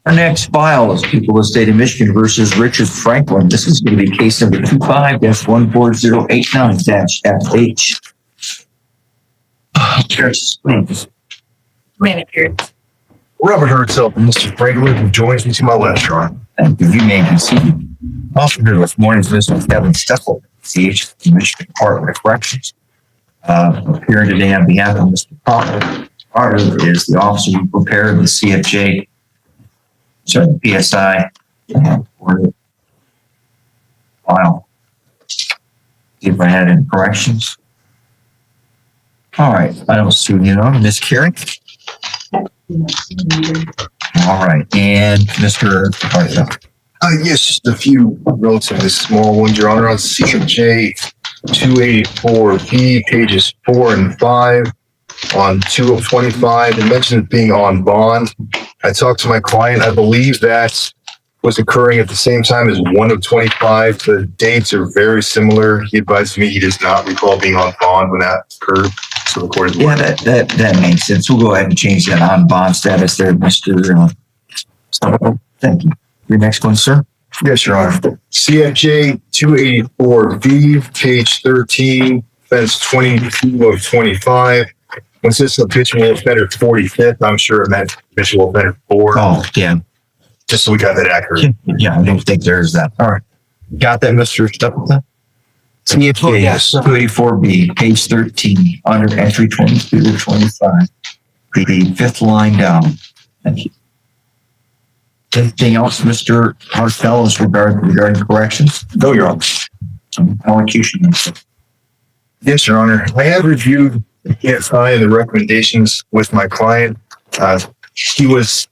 Our next file is People of the State of Michigan versus Richard Franklin. This is going to be case number 25-14089-FH. Please. Manager. Robert Hertzell and Mr. Franklin, who joins me to my left, Your Honor. Thank you. You may be seated. Also here this morning is Mr. Kevin Steffel, CH, Michigan Department of Corrections. Appearing today on behalf of Mr. Potter. Potter is the officer who prepared the CFJ, the PSI, for the file. See if I had any corrections. All right, I don't see you know, Ms. Carey. All right, and Mr. Hartzell. Yes, just a few relatively small ones, Your Honor. On CFJ 284B, pages 4 and 5, on 2 of 25, it mentioned being on bond. I talked to my client. I believe that was occurring at the same time as 1 of 25. The dates are very similar. He advised me he does not recall being on bond when that occurred. So the court is that makes sense. We'll go ahead and change that on bond status there, Mr. Thank you. Your next one, sir. Yes, Your Honor. CFJ 284V, page 13, offense 22 of 25. When it says habitual offender 45th, I'm sure it meant habitual offender 4. Oh, yeah. Just so we got that accurate. Yeah, I don't think there's that. All right. Got that, Mr. Stapleton? CFJ, yes. 284B, page 13, under entry 22 to 25. The fifth line down. Thank you. Anything else, Mr. Hartzell, regarding corrections? No, Your Honor. Elocution. Yes, Your Honor. I have reviewed the PSI and the recommendations with my client. He was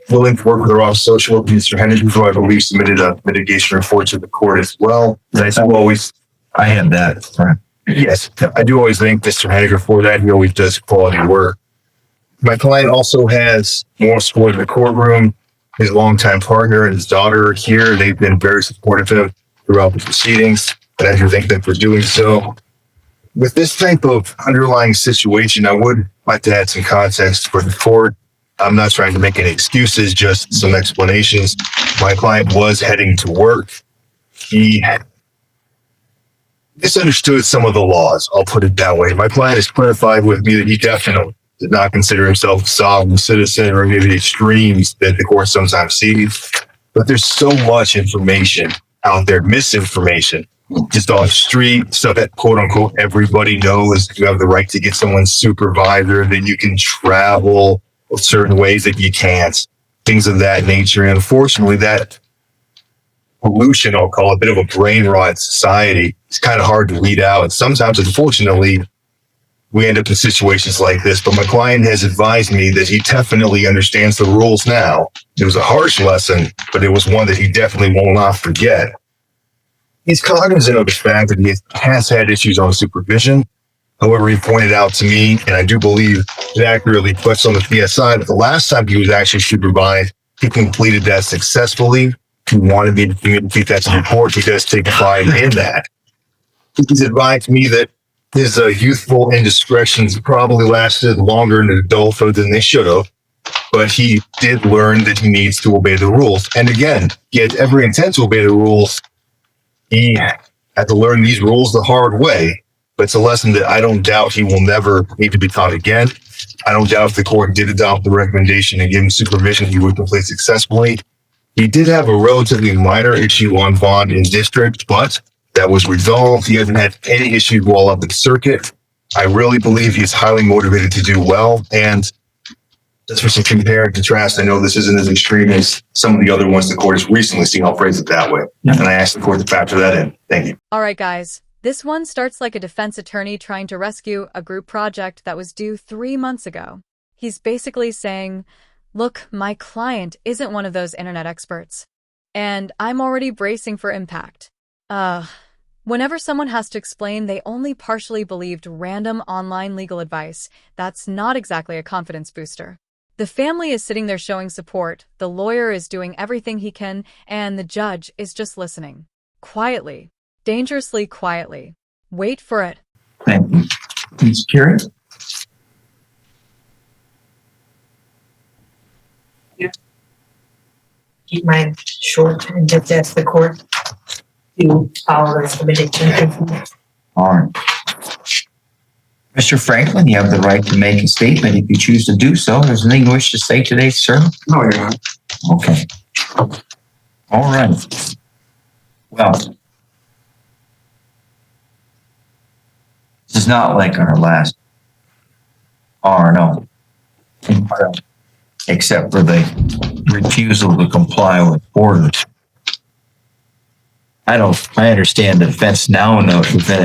willing to work with our office social worker, Mr. Henry, who I believe submitted a mitigation report to the court as well. And I have that. Right. Yes, I do always thank Mr. Henniger for that. He always does quality work. My client also has more support in the courtroom. His longtime partner and his daughter are here. They've been very supportive of him throughout the proceedings, and I do thank them for doing so. With this type of underlying situation, I would like to add some context for the court. I'm not trying to make any excuses, just some explanations. My client was heading to work. He misunderstood some of the laws. I'll put it that way. My client has clarified with me that he definitely did not consider himself a sovereign citizen or maybe the extremes that the court sometimes sees. But there's so much information out there, misinformation, just on the street, stuff that quote unquote everybody knows. You have the right to get someone's supervisor, then you can travel certain ways that you can't, things of that nature. And unfortunately, that pollution, I'll call it, a bit of a brain rot society, it's kind of hard to weed out. And sometimes, unfortunately, we end up in situations like this. But my client has advised me that he definitely understands the rules now. It was a harsh lesson, but it was one that he definitely will not forget. He's cognizant of the fact that he has had issues on supervision. However, he pointed out to me, and I do believe it accurately puts on the PSI, that the last time he was actually supervised, he completed that successfully. He wanted me to communicate that to the court. He does take pride in that. He's advised me that his youthful indiscretions probably lasted longer in adulthood than they should have, but he did learn that he needs to obey the rules. And again, he had every intent to obey the rules. He had to learn these rules the hard way, but it's a lesson that I don't doubt he will never need to be taught again. I don't doubt if the court did adopt the recommendation and give him supervision, he would complete successfully. He did have a relatively minor issue on bond in district, but that was resolved. He hasn't had any issues while up in circuit. I really believe he's highly motivated to do well. And just for some compare and contrast, I know this isn't as extreme as some of the other ones the court has recently seen. I'll phrase it that way. And I asked the court to factor that in. Thank you. All right, guys. This one starts like a defense attorney trying to rescue a group project that was due 3 months ago. He's basically saying, look, my client isn't one of those internet experts, and I'm already bracing for impact. Whenever someone has to explain they only partially believed random online legal advice, that's not exactly a confidence booster. The family is sitting there showing support, the lawyer is doing everything he can, and the judge is just listening. Quietly. Dangerously quietly. Wait for it. Thank you. Ms. Carey? keep mine short and just ask the court to follow the recommendation. All right. Mr. Franklin, you have the right to make a statement if you choose to do so. There's anything you wish to say today, sir? No, Your Honor. Okay. All right. Well, this is not like our last R&O, except for the refusal to comply with orders. I understand the defendant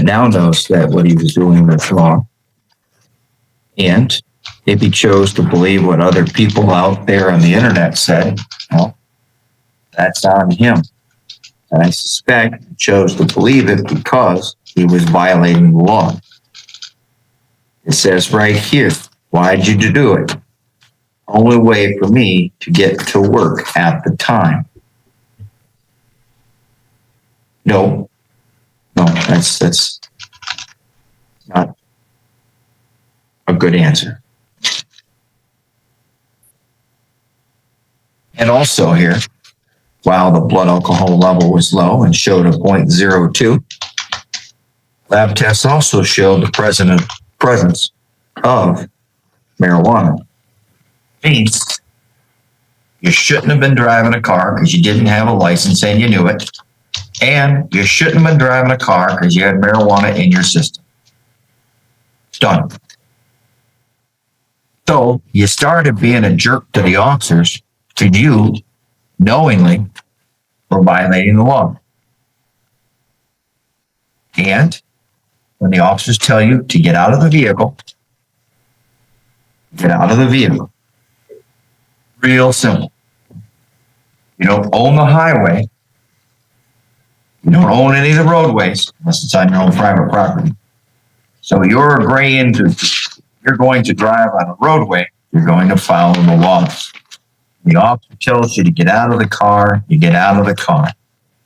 now knows that what he was doing was wrong. And if he chose to believe what other people out there on the internet said, well, that's on him. And I suspect he chose to believe it because he was violating the law. It says right here, why'd you do it? Only way for me to get to work at the time. No, that's not a good answer. And also here, while the blood alcohol level was low and showed a 0.02, lab tests also showed the presence of marijuana. Means you shouldn't have been driving a car because you didn't have a license and you knew it. And you shouldn't have been driving a car because you had marijuana in your system. It's done. So you started being a jerk to the officers to you knowingly for violating the law. And when the officers tell you to get out of the vehicle, get out of the vehicle. Real simple. You don't own the highway. You don't own any of the roadways unless it's on your own private property. So you're agreeing you're going to drive on a roadway, you're going to follow the laws. The officer tells you to get out of the car, you get out of the car.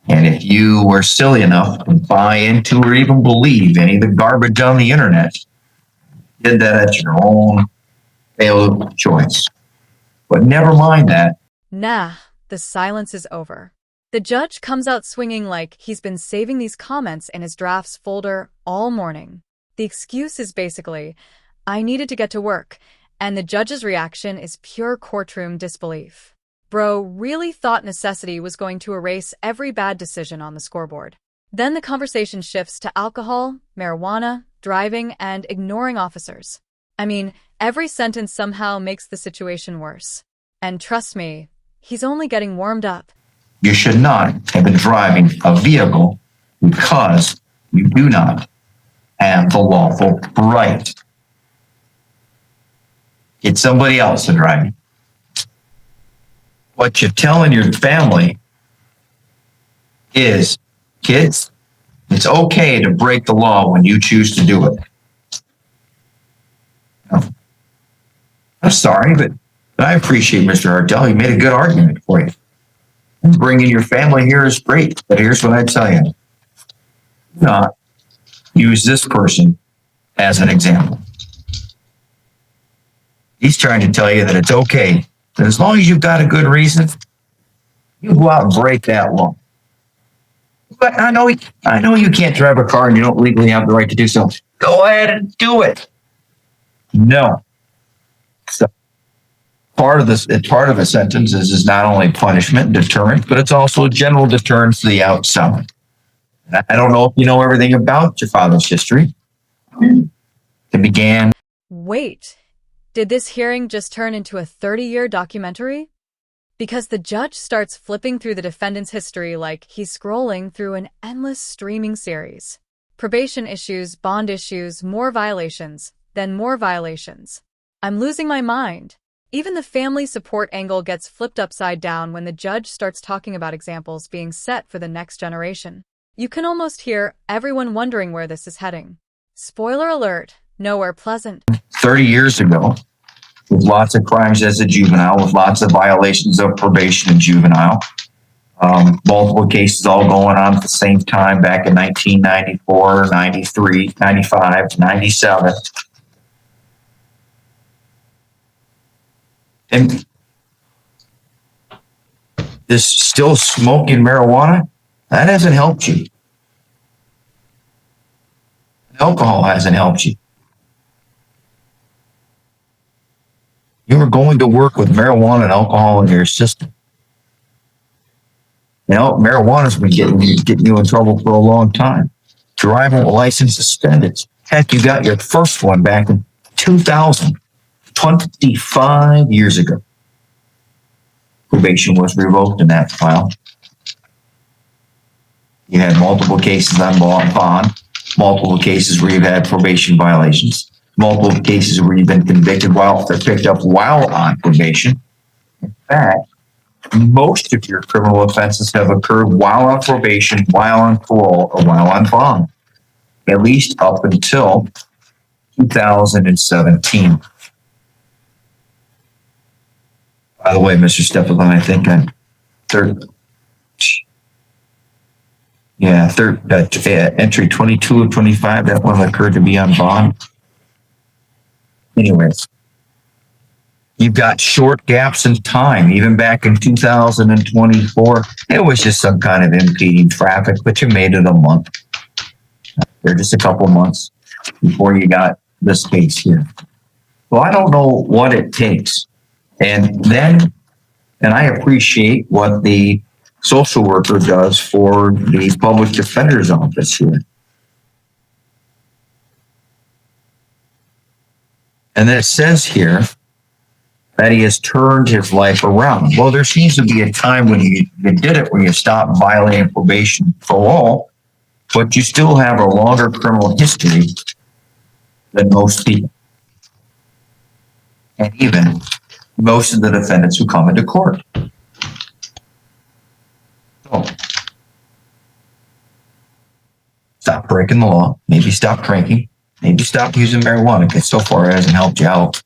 And if you were silly enough to buy into or even believe any of the garbage on the internet, did that at your own failed choice. But never mind that. Nah, the silence is over. The judge comes out swinging like he's been saving these comments in his drafts folder all morning. The excuse is basically, I needed to get to work, and the judge's reaction is pure courtroom disbelief. Bro really thought necessity was going to erase every bad decision on the scoreboard. Then the conversation shifts to alcohol, marijuana, driving, and ignoring officers. I mean, every sentence somehow makes the situation worse. And trust me, he's only getting warmed up. You should not have been driving a vehicle because you do not have the lawful right. Get somebody else to drive you. What you're telling your family is, kids, it's okay to break the law when you choose to do it. I'm sorry, but I appreciate Mr. Ardell. He made a good argument for you. And bringing your family here is great, but here's what I tell you. Do not use this person as an example. He's trying to tell you that it's okay, that as long as you've got a good reason, you go out and break that law. But I know you can't drive a car and you don't legally have the right to do so. Go ahead and do it. No. So part of a sentence is not only punishment and deterrent, but it's also general deterrence to the outside. I don't know if you know everything about your father's history. It began. Wait, did this hearing just turn into a 30-year documentary? Because the judge starts flipping through the defendant's history like he's scrolling through an endless streaming series. Probation issues, bond issues, more violations, then more violations. I'm losing my mind. Even the family support angle gets flipped upside down when the judge starts talking about examples being set for the next generation. You can almost hear everyone wondering where this is heading. Spoiler alert, nowhere pleasant. 30 years ago, with lots of crimes as a juvenile, with lots of violations of probation in juvenile, multiple cases all going on at the same time back in 1994, 93, 95, 97. And this still smoking marijuana, that hasn't helped you. Alcohol hasn't helped you. You were going to work with marijuana and alcohol in your system. You know, marijuana's been getting you in trouble for a long time. Driving license suspended. Heck, you got your first one back in 2000, 25 years ago. Probation was revoked in that file. You had multiple cases on bond, multiple cases where you've had probation violations, multiple cases where you've been convicted while they're picked up while on probation. In fact, most of your criminal offenses have occurred while on probation, while on parole, or while on bond, at least up until 2017. By the way, Mr. Stapleton, I think I'm entry 22 of 25, that one occurred to be on bond. Anyways, you've got short gaps in time, even back in 2024. It was just some kind of impeding traffic, but you made it a month. They're just a couple months before you got this case here. Well, I don't know what it takes. And I appreciate what the social worker does for the public defender's office here. And then it says here that he has turned his life around. Well, there seems to be a time when you did it, when you stopped violating probation, parole, but you still have a longer criminal history than most people. And even most of the defendants who come into court. So, stop breaking the law. Maybe stop drinking. Maybe stop using marijuana, because so far it hasn't helped you out.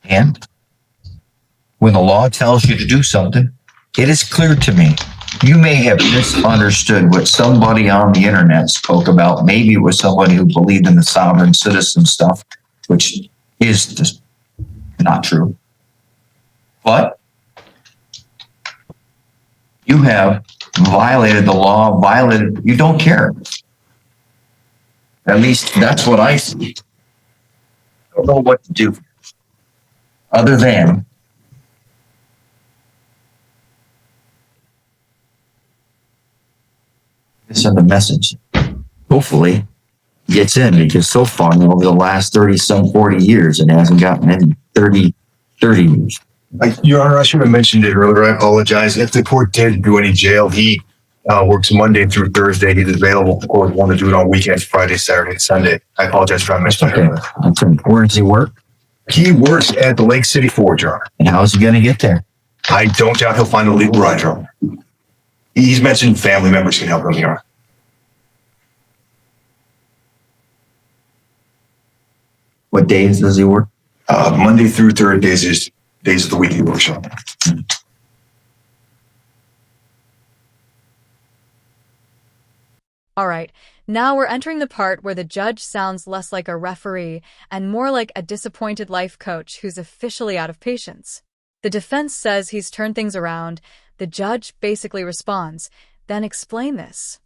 And when the law tells you to do something, it is clear to me. You may have misunderstood what somebody on the internet spoke about. Maybe it was somebody who believed in the sovereign citizen stuff, which is just not true. But you have violated the law, you don't care. At least that's what I see. I don't know what to do other than send a message. Hopefully gets in, because so far over the last 40 years, it hasn't gotten in 30 years. Your Honor, I should have mentioned it earlier. I apologize. If the court did do any jail, he works Monday through Thursday. He's available if the court want to do it on weekends, Friday, Saturday, Sunday. I apologize for not mentioning it. Okay. Where does he work? He works at the Lake City Forge, Your Honor. And how is he going to get there? I don't doubt he'll find a legal ride, Your Honor. He's mentioned family members can help him, Your Honor. What days does he work? Monday through Thursdays is days of the week he works on. All right, now we're entering the part where the judge sounds less like a referee and more like a disappointed life coach who's officially out of patience. The defense says he's turned things around. The judge basically responds, "Then explain this."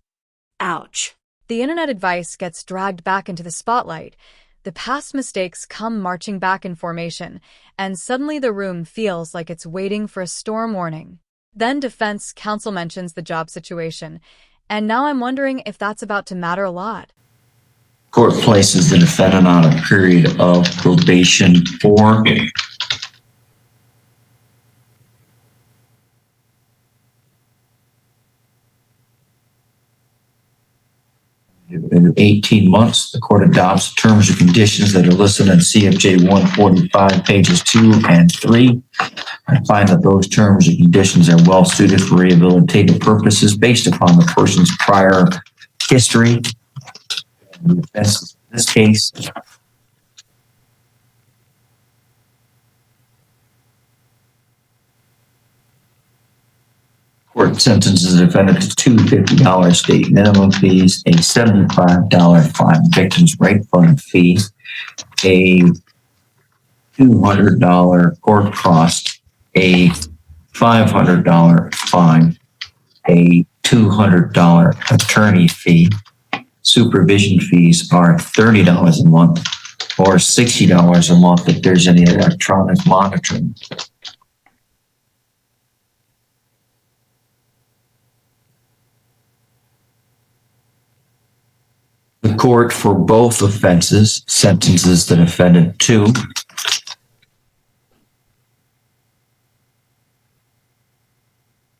Ouch. The internet advice gets dragged back into the spotlight. The past mistakes come marching back in formation, and suddenly the room feels like it's waiting for a storm warning. Then defense counsel mentions the job situation, and now I'm wondering if that's about to matter a lot. Court places the defendant on a period of probation for in 18 months. The court adopts the terms and conditions that are listed in CFJ 145, pages 2 and 3. I find that those terms and conditions are well suited for rehabilitative purposes based upon the person's prior history. In this case, court sentences the defendant to two $50 state minimum fees, a $75 fine victims' right fund fee, a $200 court cost, a $500 fine, a $200 attorney fee. Supervision fees are $30 a month or $60 a month if there's any electronic monitoring. The court for both offenses sentences the defendant to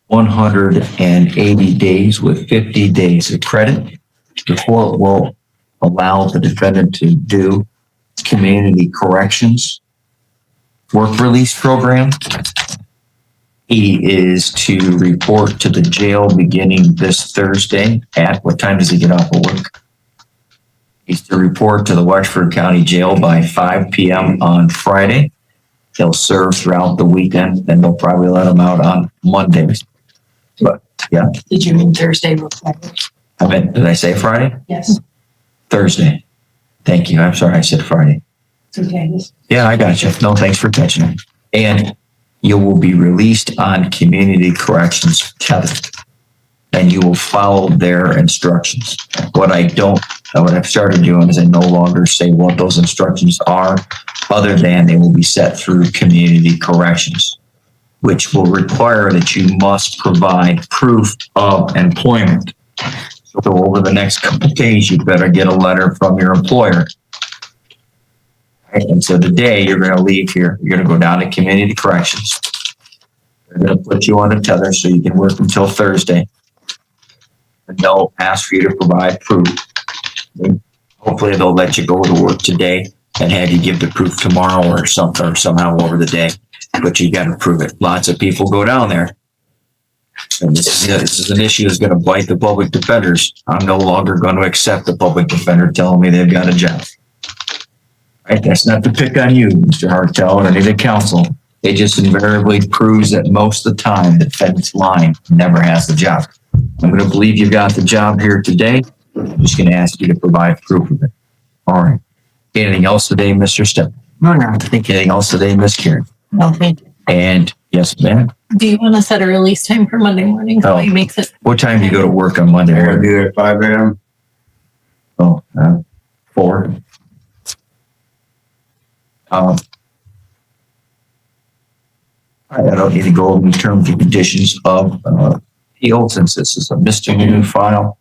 180 days with 50 days of credit. The court will allow the defendant to do community corrections work release program. He is to report to the jail beginning this Thursday at what time does he get off of work? He's to report to the Wexford County Jail by 5 p.m. on Friday. He'll serve throughout the weekend, and they'll probably let him out on Mondays. But yeah, Did you mean Thursday? did I say Friday? Yes. Thursday. Thank you. I'm sorry, I said Friday. It's okay. Yeah, I got you. No, thanks for catching it. And you will be released on community corrections tethered, and you will follow their instructions. What I've started doing is I no longer say what those instructions are, other than they will be set through community corrections, which will require that you must provide proof of employment. So over the next couple of days, you better get a letter from your employer. And so today you're going to leave here. You're going to go down to community corrections. They're going to put you on a tether so you can work until Thursday. And they'll ask for you to provide proof. Hopefully they'll let you go to work today and have you give the proof tomorrow or something, or somehow over the day. But you got to prove it. Lots of people go down there. And this is an issue that's going to bite the public defenders. I'm no longer going to accept the public defender telling me they've got a job. Right? That's not to pick on you, Mr. Hartel, or any of the counsel. It just invariably proves that most of the time the defendant's lying, never has the job. I'm going to believe you got the job here today. I'm just going to ask you to provide proof of it. All right. Anything else today, Mr. Step? No. Anything else today, Miss Karen? No, thank you. And yes, ma'am. Do you want to set a release time for Monday morning? So he makes it. What time do you go to work on Monday? I'm gonna be there at 5 a.m. Oh, 4. I don't need to go over the terms and conditions of appeal since this is a misdemeanor file.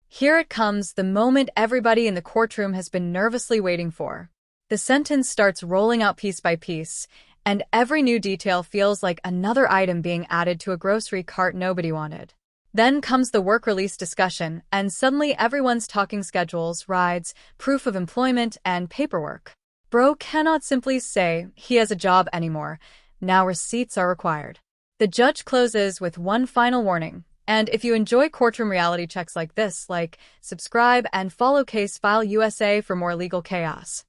Here it comes, the moment everybody in the courtroom has been nervously waiting for. The sentence starts rolling out piece by piece, and every new detail feels like another item being added to a grocery cart nobody wanted. Then comes the work release discussion, and suddenly everyone's talking schedules, rides, proof of employment, and paperwork. Bro cannot simply say he has a job anymore. Now receipts are required. The judge closes with one final warning. And if you enjoy courtroom reality checks like this, subscribe and follow Case File USA for more legal chaos.